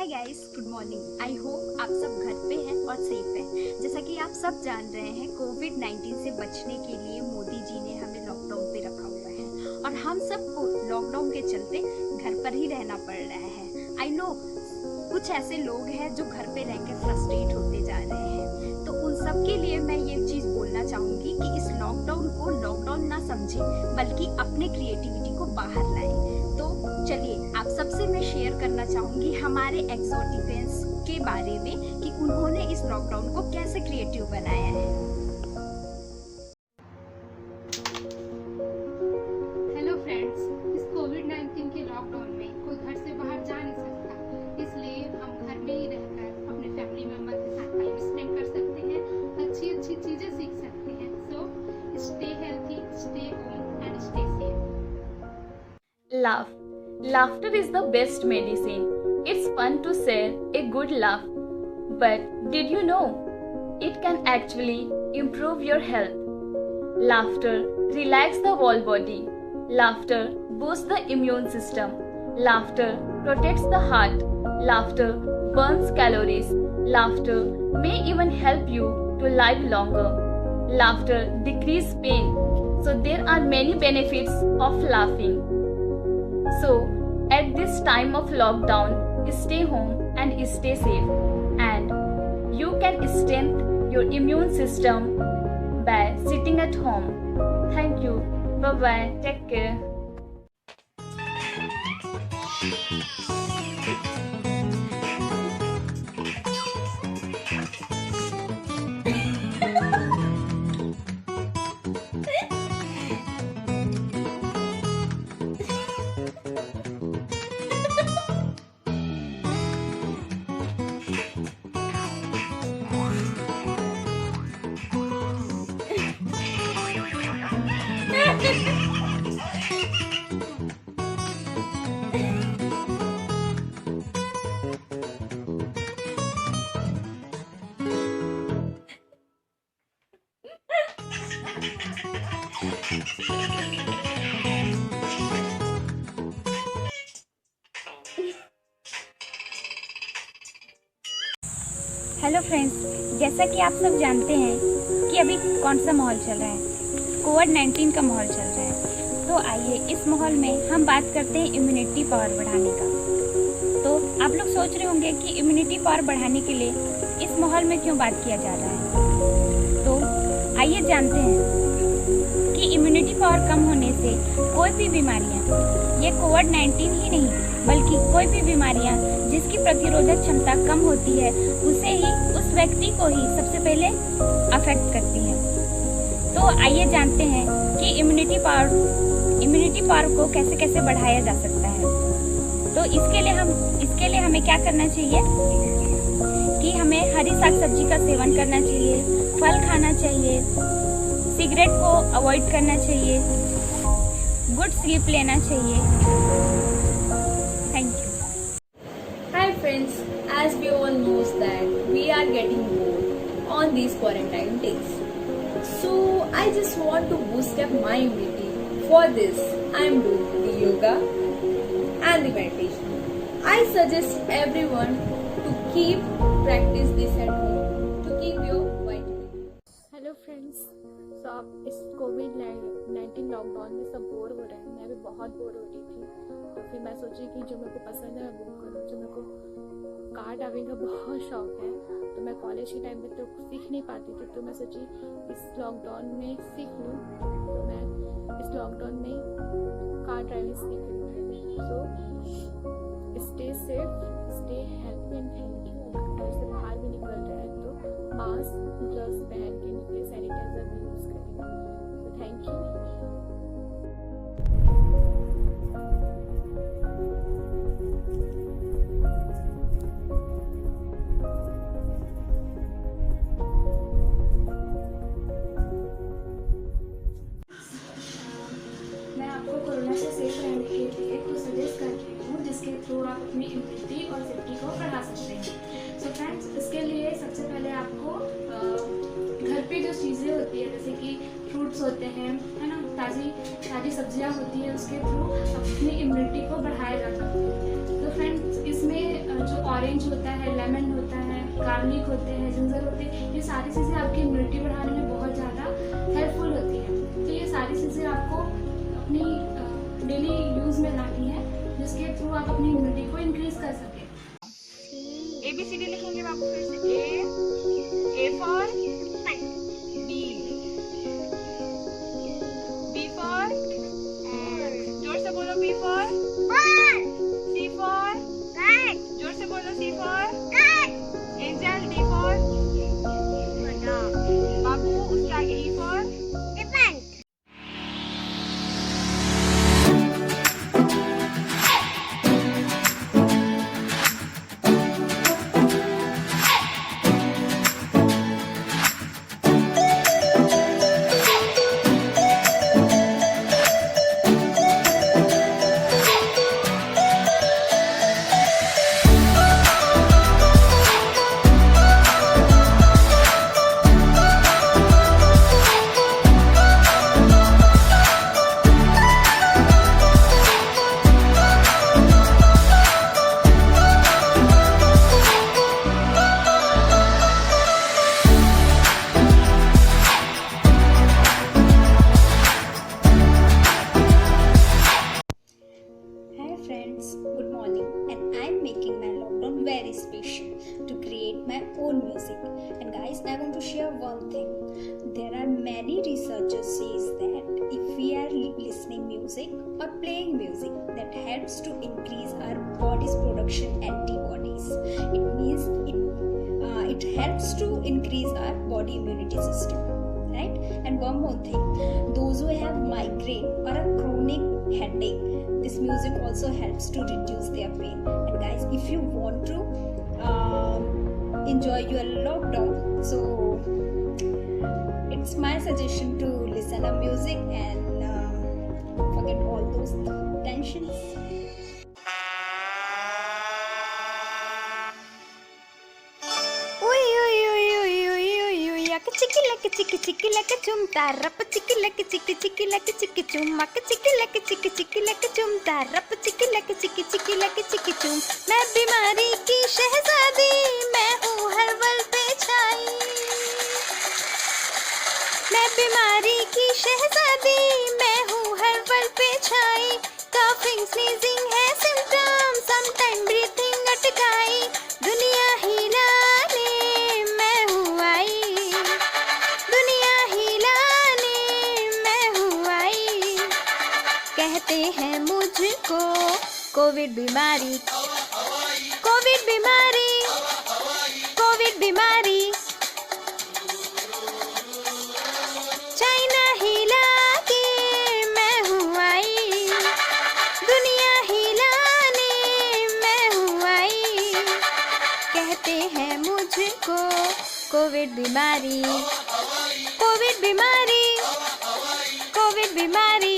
Hi guys, good morning. I hope आप सब घर पे हैं और सेफ हैं। जैसा कि आप सब जान रहे हैं, कोविड-19 से बचने के लिए मोदी जी ने हमें लॉकडाउन पे रखा हुआ है और हम सबको लॉकडाउन के चलते घर पर ही रहना पड़ रहा है। आई नो कुछ ऐसे लोग हैं जो घर पे रह के फ्रस्ट्रेट होते जा रहे हैं, तो उन सब के लिए मैं ये चीज़ बोलना चाहूँगी कि इस लॉकडाउन को लॉकडाउन ना समझें, बल्कि अपने क्रिएटिविटी को बाहर लाएं। तो चलिए आप सबसे मैं शेयर करना चाहूँगी हमारे एक्सोटिकेंस के बारे में कि उन्होंने इस लॉकडाउन को कैसे क्रिएटिव बनाया है। हेलो फ्रेंड्स, इस कोविड-19 के लॉकडाउन में कोई घर से बाहर जा नहीं सकता, इसलिए हम घर में ही रहकर अपने फैमिली मेंबर के साथ टाइम स्पेंड कर सकते हैं, अच्छी चीज़ें सीख सकते हैं। So stay healthy, stay home and stay safe. Laugh. Laughter is the best medicine. It's fun to share a good laugh. But did you know? It can actually improve your health. Laughter relaxes the whole body. Laughter boosts the immune system. Laughter protects the heart. Laughter burns calories. Laughter may even help you to live longer. Laughter decreases pain. So there are many benefits of laughing. So, at this time of lockdown, stay home and stay safe. And you can strengthen your immune system by sitting at home. Thank you. Bye-bye. Take care. Hello friends, जैसा कि आप सब जानते हैं कि अभी कौन सा माहौल चल रहा है, कोविड-19 का माहौल चल रहा है। तो आइए इस माहौल में हम बात करते हैं इम्यूनिटी पावर बढ़ाने का। तो आप लोग सोच रहे होंगे कि इम्यूनिटी पावर बढ़ाने के लिए इस माहौल में क्यों बात किया जा रहा है। तो आइए जानते हैं कि इम्यूनिटी पावर कम होने से कोई भी बीमारियाँ, ये कोविड-19 ही नहीं बल्कि कोई भी बीमारियाँ जिसकी प्रतिरोधक क्षमता कम होती है उसे ही, उस व्यक्ति को ही सबसे पहले अफेक्ट करती है। तो आइए जानते हैं कि इम्यूनिटी पावर को कैसे कैसे बढ़ाया जा सकता है। तो इसके लिए हमें क्या करना चाहिए कि हमें हरी साग सब्जी का सेवन करना चाहिए, फल खाना चाहिए, सिगरेट को अवॉइड करना चाहिए, गुड स्लीप लेना चाहिए। Thank you. Hi friends, as we all knows that we are getting bored on these quarantine days. So I just want to boost up my immunity. For this, I am doing the yoga and the meditation. I suggest everyone to keep practice this at home to keep your vitality. Hello friends, तो आप इस कोविड-19 lockdown में सब bore हो रहे हैं। मैं भी बहुत बोर हो रही थी, तो फिर मैं सोची कि जो मेरे को पसंद है मैं वो करूँ। जो मेरे को कार ड्राइविंग का बहुत शौक है, तो मैं कॉलेज के टाइम में तो सीख नहीं पाती थी, तो मैं सोची इस लॉकडाउन में सीख लूँ। तो मैं इस लॉकडाउन में कार ड्राइविंग सीख लूँ। So stay safe, stay healthy and thank you. अगर घर से बाहर भी निकल रहे हैं तो मास्क, ग्लव्स पहन के निकले, सैनिटाइजर भी यूज़ करें। तो थैंक यू। मैं आपको कोरोना से सेफ रहने के लिए कुछ सजेस्ट कर रही हूँ, जिसके थ्रू आप अपनी इम्यूनिटी और सेफ्टी को बढ़ा सकते हैं। सो फ्रेंड्स, इसके लिए सबसे पहले आपको घर पे जो चीज़ें होती है, जैसे कि फ्रूट्स होते हैं, है ना, ताज़ी सब्जियाँ होती है, उसके थ्रू अपनी इम्यूनिटी को बढ़ाया जा सकता है। तो फ्रेंड्स, इसमें जो ऑरेंज होता है, लेमन होता है, गार्लिक होते हैं, जिंजर होते हैं, ये सारी चीज़ें आपकी इम्यूनिटी बढ़ाने में बहुत ज़्यादा हेल्पफुल होती है। तो ये सारी चीज़ें आपको अपनी डेली यूज़ में लानी है, जिसके थ्रू आप अपनी इम्यूनिटी को इंक्रीज कर सकें। ABCD लिखेंगे बाबू फिर से। A for B, B for जोर से बोलो B for C for जोर से बोलो C for angel, D for बाबू, उसके आगे E for Hi friends, good morning, and I'm making my lockdown very special to create my own music. And guys, I want to share one thing. There are many researchers says that if we are listening music or playing music, that helps to increase our body's production antibodies. It means it helps to increase our body immunity system, right? And one more thing, those who have migraine or a chronic headache, this music also helps to reduce their pain. And guys, if you want to enjoy your lockdown, so it's my suggestion to listen to music and forget all those tensions. चिकी लक चुमता रप चिकी luck चिकी चुमक चिकी लक चुमता रप चिकी luck चिकी चुम। मैं बीमारी की शहजादी, मैं हूँ हर पल पे छाई। मैं बीमारी की शहजादी, मैं हूँ हर पल पे छाई। कफिंग स्नीजिंग है सिम्टम, समटाइम ब्रीथिंग अटकाई। दुनिया हिलाने मैं हूँ आई, दुनिया हिलाने मैं हूँ आई। कहते हैं मुझको कोविड बीमारी, कोविड बीमारी, कोविड बीमारी। चाइना हिला के मैं हूँ आई, दुनिया हिलाने मैं हूँ आई। कहते हैं मुझको कोविड बीमारी, कोविड बीमारी, कोविड बीमारी।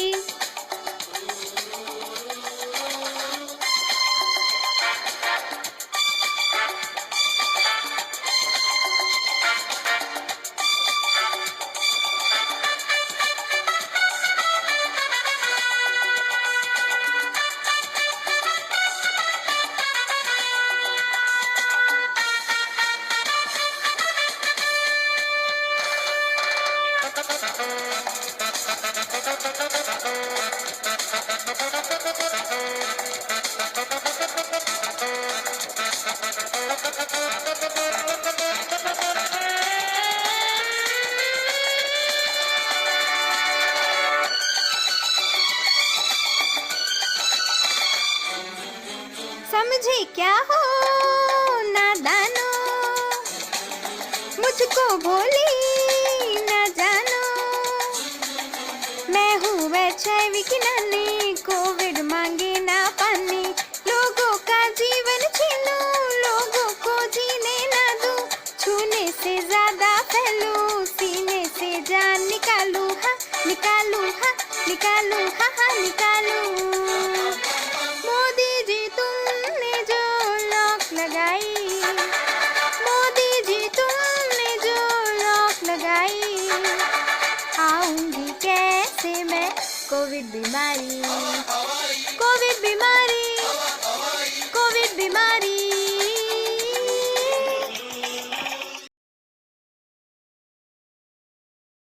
समझे क्या हो नादानो, मुझको भोली ना जानो। मैं हूँ वैश्वी की नानी, कोविड मांगे ना पानी। लोगों का जीवन छीनूं, लोगों को जीने ना दूं। छूने से ज्यादा फैलूं, सीने से जान निकालूं। हाँ निकालूं, हाँ निकालूं, हाँ हाँ निकालूं। मोदी जी तुमने जो लॉक लगाई, मोदी जी तुमने जो लॉक लगाई। आऊंगी कैसे मैं कोविड बीमारी,